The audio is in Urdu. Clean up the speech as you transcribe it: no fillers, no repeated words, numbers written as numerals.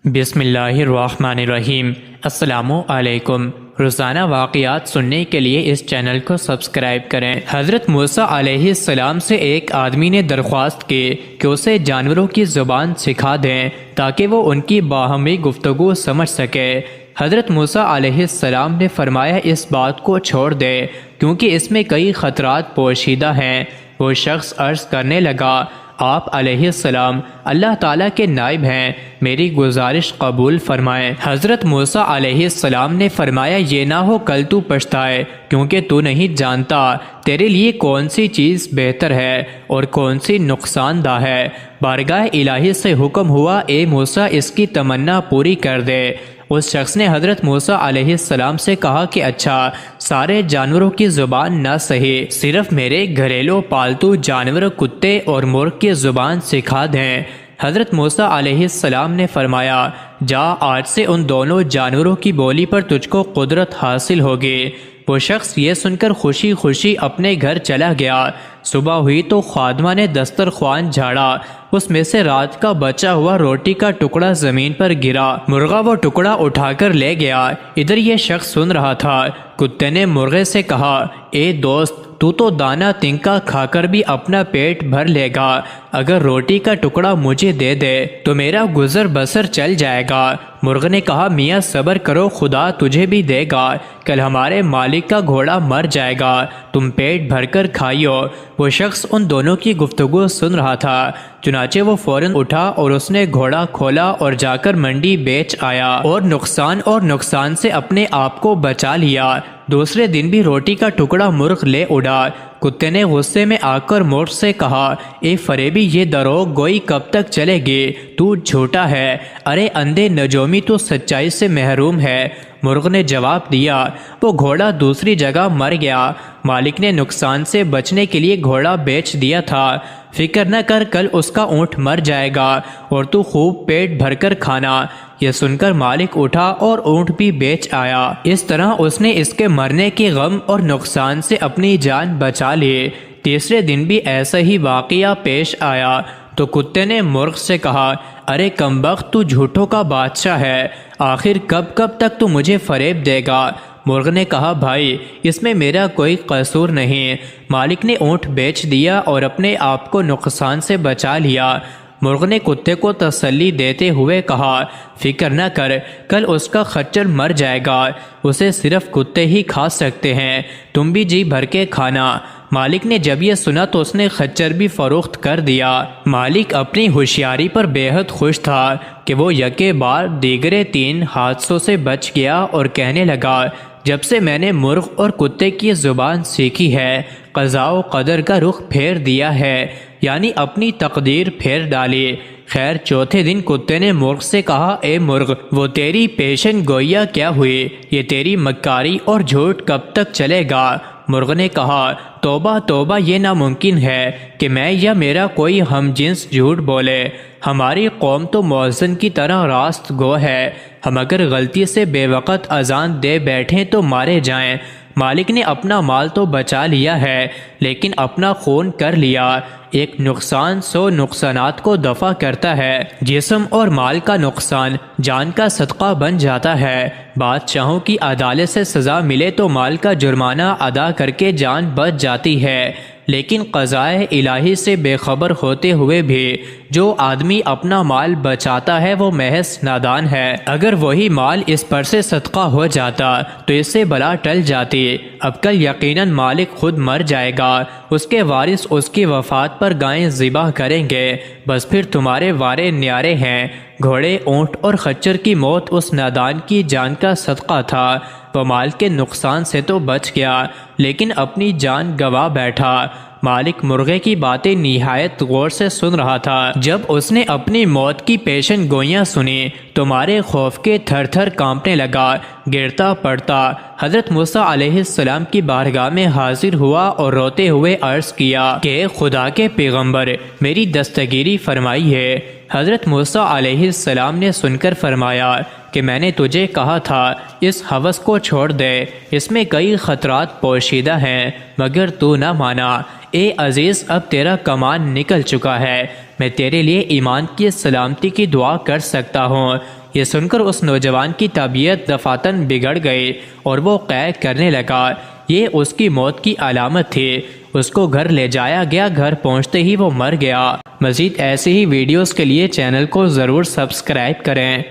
بسم اللہ الرحمن الرحیم۔ السلام علیکم۔ روزانہ واقعات سننے کے لیے اس چینل کو سبسکرائب کریں۔ حضرت موسیٰ علیہ السلام سے ایک آدمی نے درخواست کی کہ اسے جانوروں کی زبان سکھا دیں تاکہ وہ ان کی باہمی گفتگو سمجھ سکے۔ حضرت موسیٰ علیہ السلام نے فرمایا اس بات کو چھوڑ دے کیونکہ اس میں کئی خطرات پوشیدہ ہیں۔ وہ شخص عرض کرنے لگا، آپ علیہ السلام اللہ تعالیٰ کے نائب ہیں، میری گزارش قبول فرمائیں۔ حضرت موسیٰ علیہ السلام نے فرمایا، یہ نہ ہو کل تو پچھتائے، کیونکہ تو نہیں جانتا تیرے لیے کون سی چیز بہتر ہے اور کون سی نقصان دہ ہے۔ بارگاہ الہی سے حکم ہوا، اے موسیٰ اس کی تمنا پوری کر دے۔ اس شخص نے حضرت موسیٰ علیہ السلام سے کہا کہ اچھا، سارے جانوروں کی زبان نہ صحیح، صرف میرے گھریلو پالتو جانور کتے اور مرغ کی زبان سکھا دیں۔ حضرت موسیٰ علیہ السلام نے فرمایا، جا، آج سے ان دونوں جانوروں کی بولی پر تجھ کو قدرت حاصل ہوگی۔ وہ شخص یہ سن کر خوشی خوشی اپنے گھر چلا گیا۔ صبح ہوئی تو خادمہ نے دسترخوان جھاڑا، اس میں سے رات کا بچا ہوا روٹی کا ٹکڑا زمین پر گرا۔ مرغا وہ ٹکڑا اٹھا کر لے گیا۔ ادھر یہ شخص سن رہا تھا۔ کتے نے مرغے سے کہا، اے دوست، تو دانہ تنکا کھا کر بھی اپنا پیٹ بھر لے گا، اگر روٹی کا ٹکڑا مجھے دے دے تو میرا گزر بسر چل جائے گا۔ مرغ نے کہا، میاں صبر کرو، خدا تجھے بھی دے گا، کل ہمارے مالک کا گھوڑا مر جائے گا، تم پیٹ بھر کر کھائیو۔ وہ شخص ان دونوں کی گفتگو سن رہا تھا، چنانچہ وہ فوراً اٹھا اور اس نے گھوڑا کھولا اور جا کر منڈی بیچ آیا اور نقصان سے اپنے آپ کو بچا لیا۔ دوسرے دن بھی روٹی کا ٹکڑا مرغ لے اڑا۔ کتے نے غصے میں آ کر مرغ سے کہا، اے فریبی، یہ دروغ گوئی کب تک چلے گی؟ تو جھوٹا ہے، ارے اندھے نجومی، تو سچائی سے محروم ہے۔ مرغ نے جواب دیا، وہ گھوڑا دوسری جگہ مر گیا، مالک نے نقصان سے بچنے کے لیے گھوڑا بیچ دیا تھا۔ فکر نہ کر، کل اس کا اونٹ مر جائے گا اور تو خوب پیٹ بھر کر کھانا۔ یہ سن کر مالک اٹھا اور اونٹ بھی بیچ آیا۔ اس طرح اس نے اس کے مرنے کے غم اور نقصان سے اپنی جان بچا لی۔ تیسرے دن بھی ایسا ہی واقعہ پیش آیا تو کتے نے مرغ سے کہا، ارے کمبخت، تو جھوٹوں کا بادشاہ ہے، آخر کب تک تو مجھے فریب دے گا؟ مرغ نے کہا، بھائی، اس میں میرا کوئی قصور نہیں، مالک نے اونٹ بیچ دیا اور اپنے آپ کو نقصان سے بچا لیا۔ مرغ نے کتے کو تسلی دیتے ہوئے کہا، فکر نہ کر، کل اس کا خچر مر جائے گا، اسے صرف کتے ہی کھا سکتے ہیں، تم بھی جی بھر کے کھانا۔ مالک نے جب یہ سنا تو اس نے خچر بھی فروخت کر دیا۔ مالک اپنی ہوشیاری پر بے حد خوش تھا کہ وہ یکے بار دیگرے 3 حادثوں سے بچ گیا اور کہنے لگا، جب سے میں نے مرغ اور کتے کی زبان سیکھی ہے، قضاء و قدر کا رخ پھیر دیا ہے، یعنی اپنی تقدیر پھیر ڈالی۔ خیر، چوتھے دن کتے نے مرغ سے کہا، اے مرغ، وہ تیری پیشن گوئیاں کیا ہوئی؟ یہ تیری مکاری اور جھوٹ کب تک چلے گا؟ مرغ نے کہا، توبہ توبہ، یہ ناممکن ہے کہ میں یا میرا کوئی ہم جنس جھوٹ بولے، ہماری قوم تو مؤذن کی طرح راست گو ہے، ہم اگر غلطی سے بے وقت اذان دے بیٹھیں تو مارے جائیں۔ مالک نے اپنا مال تو بچا لیا ہے لیکن اپنا خون کر لیا۔ ایک نقصان 100 نقصانات کو دفع کرتا ہے۔ جسم اور مال کا نقصان جان کا صدقہ بن جاتا ہے۔ بادشاہوں کی عدالت سے سزا ملے تو مال کا جرمانہ ادا کر کے جان بچ جاتی ہے، لیکن قضائے الہی سے بے خبر ہوتے ہوئے بھی جو آدمی اپنا مال بچاتا ہے وہ محض نادان ہے۔ اگر وہی مال اس پر سے صدقہ ہو جاتا تو اس سے بلا ٹل جاتی۔ اب کل یقیناً مالک خود مر جائے گا، اس کے وارث اس کی وفات پر گائیں ذبح کریں گے، بس پھر تمہارے وارے نیارے ہیں۔ گھوڑے، اونٹ اور خچر کی موت اس نادان کی جان کا صدقہ تھا۔ وہ مال کے نقصان سے تو بچ گیا لیکن اپنی جان گنوا بیٹھا۔ مالک مرغے کی باتیں نہایت غور سے سن رہا تھا۔ جب اس نے اپنی موت کی پیشن گوئیاں سنی تو مارے خوف کے تھر تھر کانپنے لگا، گرتا پڑتا حضرت موسیٰ علیہ السلام کی بارگاہ میں حاضر ہوا اور روتے ہوئے عرض کیا کہ خدا کے پیغمبر، میری دستگیری فرمائیے۔ حضرت موسیٰ علیہ السلام نے سن کر فرمایا کہ میں نے تجھے کہا تھا اس ہوس کو چھوڑ دے، اس میں کئی خطرات پوشیدہ ہیں، مگر تو نہ مانا۔ اے عزیز، اب تیرا کمان نکل چکا ہے، میں تیرے لیے ایمان کی سلامتی کی دعا کر سکتا ہوں۔ یہ سن کر اس نوجوان کی طبیعت دفعتاً بگڑ گئی اور وہ قے کرنے لگا۔ یہ اس کی موت کی علامت تھی۔ اس کو گھر لے جایا گیا، گھر پہنچتے ہی وہ مر گیا۔ مزید ایسی ہی ویڈیوز کے لیے چینل کو ضرور سبسکرائب کریں۔